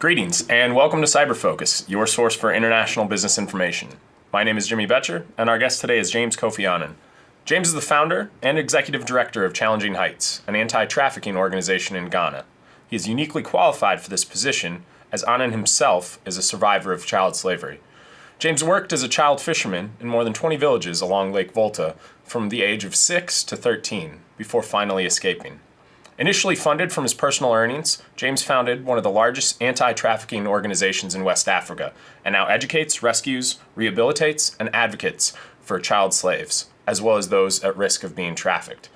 Greetings and welcome to Cyber Focus, your source for international business information. My name is Jimmy Betcher and our guest today is James Kofi Annan. James is the founder and executive director of Challenging Heights, an anti-trafficking organization in Ghana. He is uniquely qualified for this position as Annan himself is a survivor of child slavery. James worked as a child fisherman in more than 20 villages along Lake Volta from the age of 6 to 13 before finally escaping. Initially funded from his personal earnings, James founded one of the largest anti-trafficking organizations in West Africa and now educates, rescues, rehabilitates, and advocates for child slaves, as well as those at risk of being trafficked.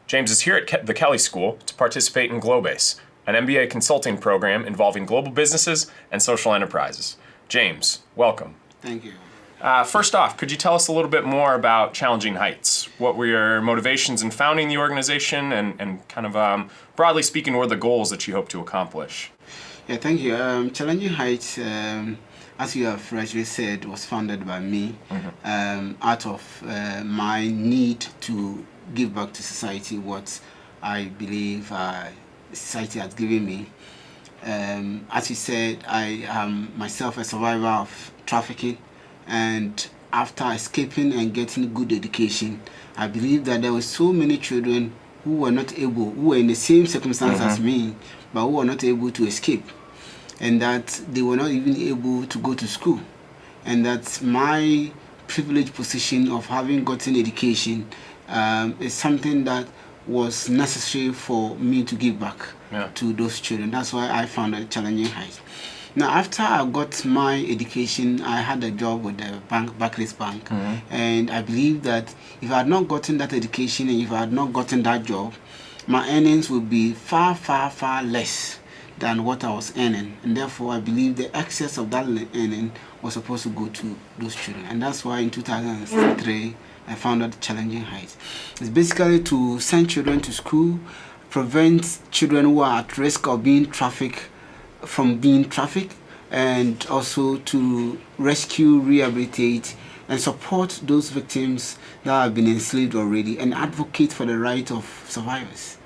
James is here at the Kelley School to participate in Globase, an MBA consulting program involving global businesses and social enterprises. James, welcome. Thank you. First off, could you tell us a little bit more about Challenging Heights? What were your motivations in founding the organization and kind of broadly speaking, what are the goals that you hope to accomplish? Yeah, thank you. Challenging Heights, as you have rightly said, was founded by me out of my need to give back to society what I believe society has given me. As you said, I am myself a survivor of trafficking. And after escaping and getting good education, I believe that there were so many children who were not able, who were in the same circumstance as me, but who were not able to escape. And that they were not even able to go to school. And that my privileged position of having gotten education is something that was necessary for me to give back to those children. That's why I founded Challenging Heights. Now, after I got my education, I had a job with the bank, Barclays Bank, and I believe that if I had not gotten that education and if I had not gotten that job, my earnings would be far, far, far less than what I was earning, and therefore I believe the excess of that earning was supposed to go to those children, and that's why in 2003 I founded Challenging Heights. It's basically to send children to school, prevent children who are at risk of being trafficked from being trafficked, and also to rescue, rehabilitate, and support those victims that have been enslaved already, and advocate for the right of survivors.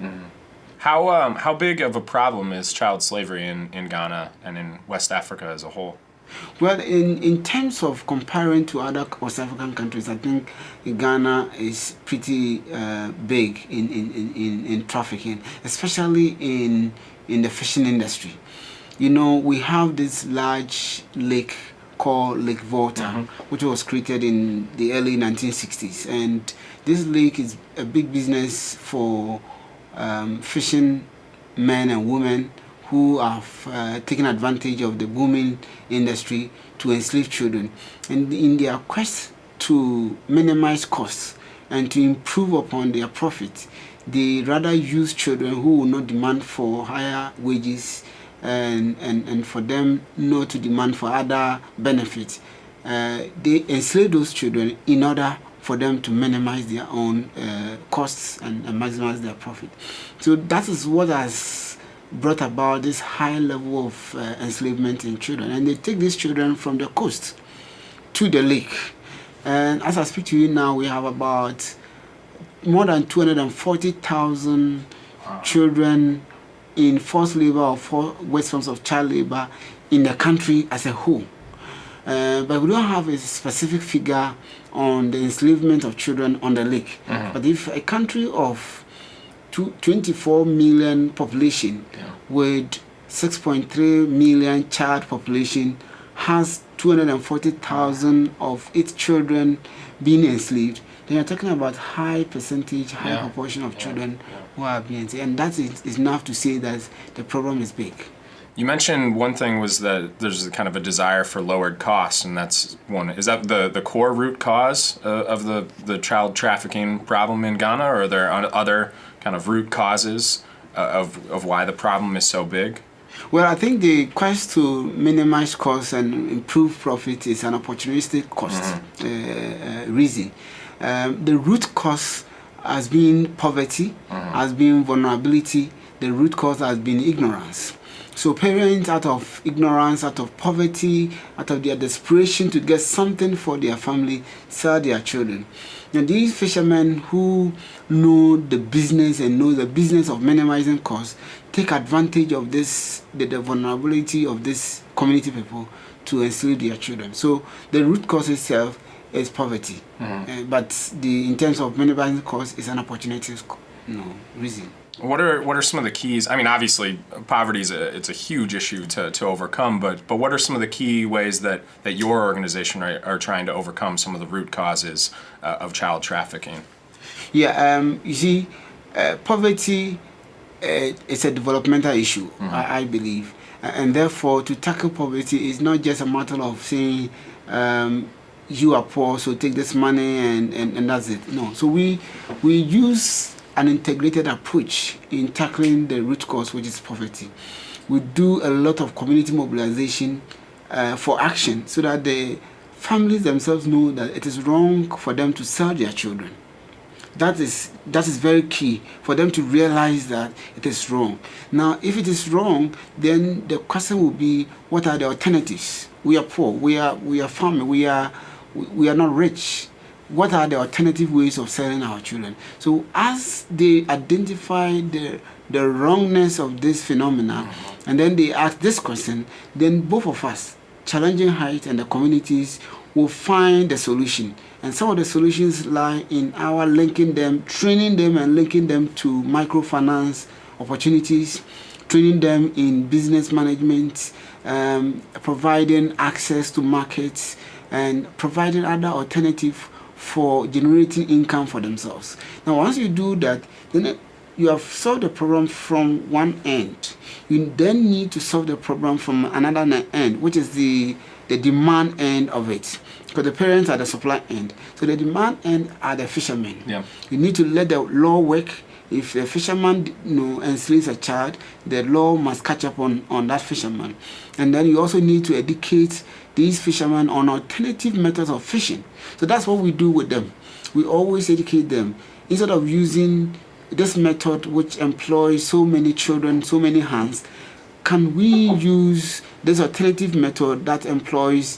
How big of a problem is child slavery in Ghana and in West Africa as a whole? Well, in terms of comparing to other West African countries, I think Ghana is pretty big in trafficking, especially in the fishing industry. You know, we have this large lake called Lake Volta, which was created in the early 1960s. And this lake is a big business for fishing men and women who have taken advantage of the booming industry to enslave children. And in their quest to minimize costs and to improve upon their profit, they rather use children who will not demand for higher wages and for them not to demand for other benefits. They enslave those children in order for them to minimize their own costs and maximize their profit. So that is what has brought about this high level of enslavement in children. And they take these children from the coast to the lake. And as I speak to you now, we have about more than 240,000 children in forced labor or worst forms of child labor in the country as a whole. But we don't have a specific figure on the enslavement of children on the lake. But if a country of 24 million population with 6.3 million child population has 240,000 of its children being enslaved, then you're talking about high percentage, high proportion of children who are being enslaved. And that is enough to say that the problem is big. You mentioned one thing was that there's kind of a desire for lowered costs, and that's one. Is that the core root cause of the child trafficking problem in Ghana, or are there other kind of root causes of why the problem is so big? Well, I think the quest to minimize costs and improve profit is an opportunistic cost reason. The root cause has been poverty, has been vulnerability. The root cause has been ignorance. So parents, out of ignorance, out of poverty, out of their desperation to get something for their family, sell their children. And these fishermen who know the business and know the business of minimizing costs take advantage of this, the vulnerability of this community people to enslave their children. So the root cause itself is poverty, but in terms of minimizing costs, is an opportunity, reason. What are some of the keys? I mean, obviously, poverty it's a huge issue to overcome. But what are some of the key ways that your organization are trying to overcome some of the root causes of child trafficking? Yeah, you see, poverty is a developmental issue, I believe, and therefore to tackle poverty is not just a matter of saying you are poor, so take this money and that's it. No, so we use an integrated approach in tackling the root cause, which is poverty. We do a lot of community mobilization for action so that the families themselves know that it is wrong for them to sell their children. That is very key for them to realize that it is wrong. Now, if it is wrong, then the question will be, what are the alternatives? We are poor, we are farming, we are not rich. What are the alternative ways of selling our children? So as they identify the wrongness of this phenomena, and then they ask this question, then both of us, Challenging Heights and the communities, will find the solution. And some of the solutions lie in our linking them, training them and linking them to microfinance opportunities, training them in business management, providing access to markets, and providing other alternatives for generating income for themselves. Now, once you do that, then you have solved the problem from one end. You then need to solve the problem from another end, which is the demand end of it. Because the parents are the supply end. So the demand end are the fishermen. Yeah. You need to let the law work. If a fisherman enslaves a child, the law must catch up on that fisherman. And then you also need to educate these fishermen on alternative methods of fishing. So that's what we do with them. We always educate them. Instead of using this method which employs so many children, so many hands, can we use this alternative method that employs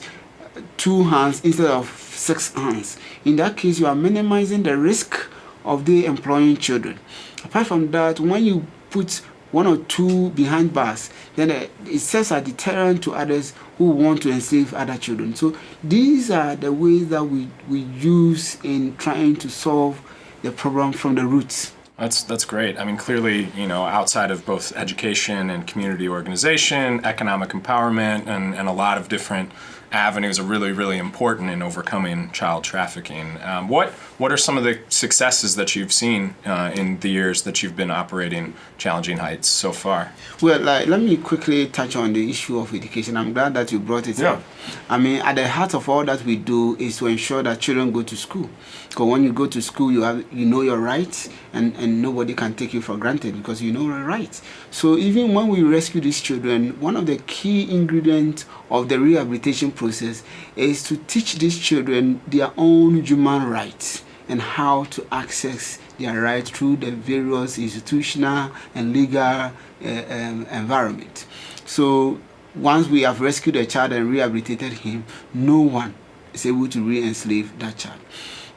2 hands instead of 6 hands? In that case, you are minimizing the risk of the employing children. Apart from that, when you put 1 or 2 behind bars, then it serves a deterrent to others who want to enslave other children. So these are the ways that we use in trying to solve the problem from the roots. That's great. I mean, clearly, outside of both education and community organization, economic empowerment, and a lot of different avenues are really, really important in overcoming child trafficking. What are some of the successes that you've seen in the years that you've been operating Challenging Heights so far? Well, let me quickly touch on the issue of education. I'm glad that you brought it up. I mean, at the heart of all that we do is to ensure that children go to school. Because when you go to school, you know your rights, and nobody can take you for granted because you know your rights. So even when we rescue these children, one of the key ingredients of the rehabilitation process is to teach these children their own human rights and how to access their rights through the various institutional and legal environment. So once we have rescued a child and rehabilitated him, no one is able to re-enslave that child.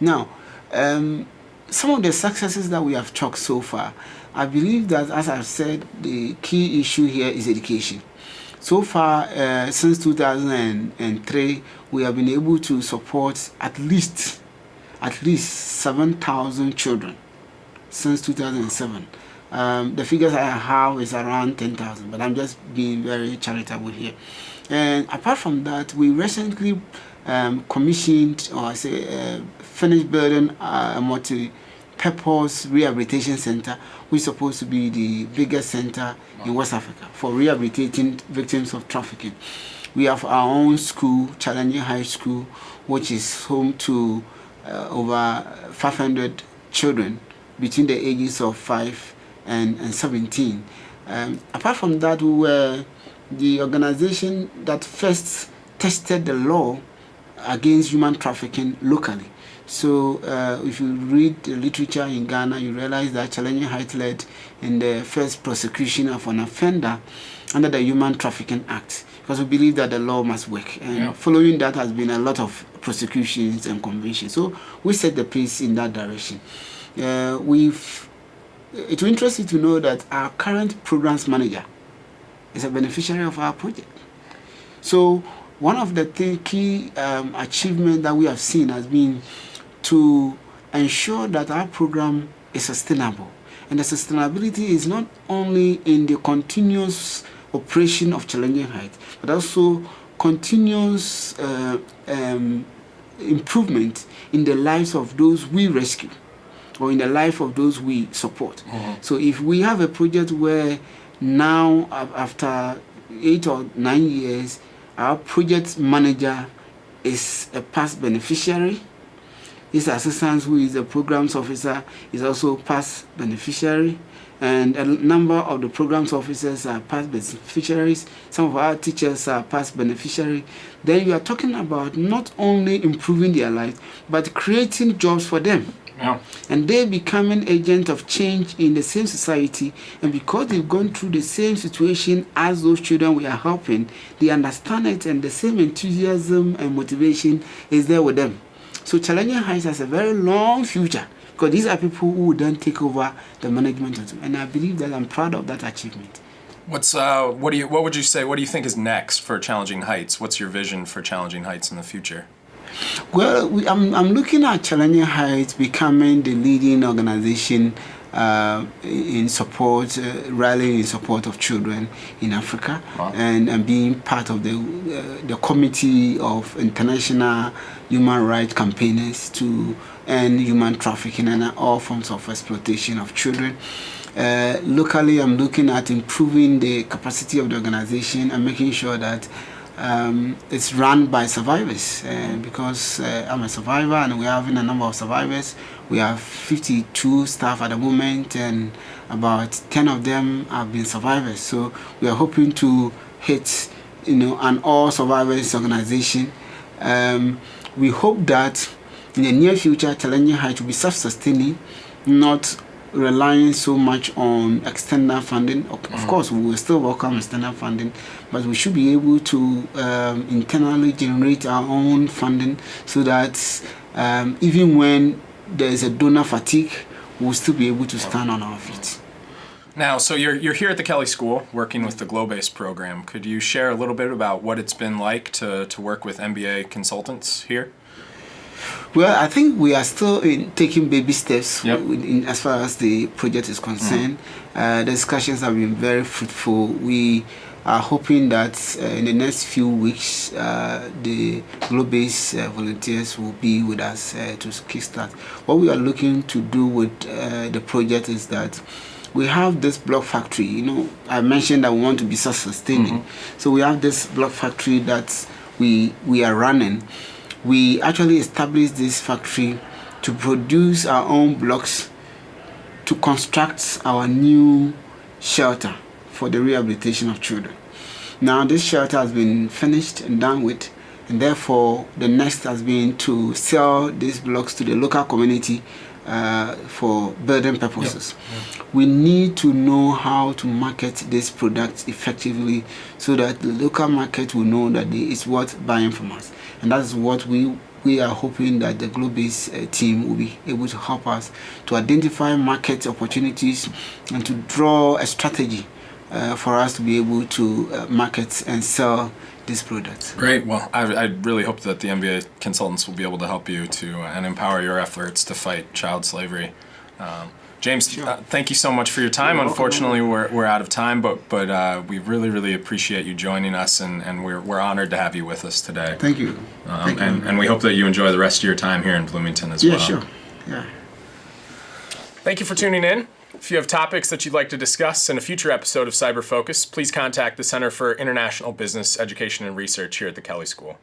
Now, some of the successes that we have chalked so far, I believe that, as I've said, the key issue here is education. So far, since 2003, we have been able to support at least 7,000 children since 2007. The figures I have is around 10,000, but I'm just being very charitable here. And apart from that, we recently commissioned, or finished building a multi-purpose rehabilitation center, which is supposed to be the biggest center in West Africa for rehabilitating victims of trafficking. We have our own school, Challenging High School, which is home to over 500 children between the ages of 5 and 17. Apart from that, we were the organization that first tested the law against human trafficking locally. So if you read the literature in Ghana, you realize that challenging height led in the first prosecution of an offender under the Human Trafficking Act, because we believe that the law must work. And following that has been a lot of prosecutions and convictions. So we set the pace in that direction. It will interest you to know that our current programs manager is a beneficiary of our project. So one of the key achievements that we have seen has been to ensure that our program is sustainable. And the sustainability is not only in the continuous operation of challenging heights, but also continuous improvement in the lives of those we rescue or in the life of those we support. So if we have a project where now after 8 or 9 years, our project manager is a past beneficiary, his assistant, who is a programs officer, is also past beneficiary, and a number of the programs officers are past beneficiaries. Some of our teachers are past beneficiary. Then you are talking about not only improving their lives, but creating jobs for them. Yeah. And they becoming agents of change in the same society, and because they've gone through the same situation as those children we are helping, they understand it, and the same enthusiasm and motivation is there with them. So Challenging Heights has a very long future, because these are people who will then take over the management of them. And I believe that I'm proud of that achievement. What would you say? What do you think is next for Challenging Heights? What's your vision for Challenging Heights in the future? Well, I'm looking at Challenging Heights becoming the leading organization in support, rallying in support of children in Africa. Wow. and being part of the committee of international human rights campaigners to end human trafficking and all forms of exploitation of children. Locally, I'm looking at improving the capacity of the organization and making sure that it's run by survivors, because I'm a survivor and we're having a number of survivors. We have 52 staff at the moment, and about 10 of them have been survivors. So we are hoping to hit, an all survivors organization. We hope that in the near future, Challenging Heights will be self-sustaining, not relying so much on external funding. Of course, we will still welcome external funding, but we should be able to internally generate our own funding, so that even when there is a donor fatigue, we'll still be able to stand on our feet. Now, so you're here at the Kelley School working with the Globase program. Could you share a little bit about what it's been like to work with MBA consultants here? Well, I think we are still taking baby steps. Yep. As far as the project is concerned. The discussions have been very fruitful. We are hoping that in the next few weeks, the Globase volunteers will be with us to kickstart. What we are looking to do with the project is that we have this block factory. I mentioned that we want to be self-sustaining. So we have this block factory that we are running. We actually established this factory to produce our own blocks to construct our new shelter for the rehabilitation of children. Now this shelter has been finished and done with, and therefore the next has been to sell these blocks to the local community for building purposes. Yep. We need to know how to market this product effectively, so that the local market will know that it's worth buying from us. And that is what we are hoping that the Globase team will be able to help us to identify market opportunities and to draw a strategy for us to be able to market and sell these products. Great. Well, I really hope that the MBA consultants will be able to help you and empower your efforts to fight child slavery. James, sure. Thank you so much for your time. Unfortunately, we're out of time, but we really, really appreciate you joining us, and we're honored to have you with us today. Thank you. And we hope that you enjoy the rest of your time here in Bloomington as well. Yeah, sure. Yeah. Thank you for tuning in. If you have topics that you'd like to discuss in a future episode of Cyber Focus, please contact the Center for International Business Education and Research here at the Kelley School.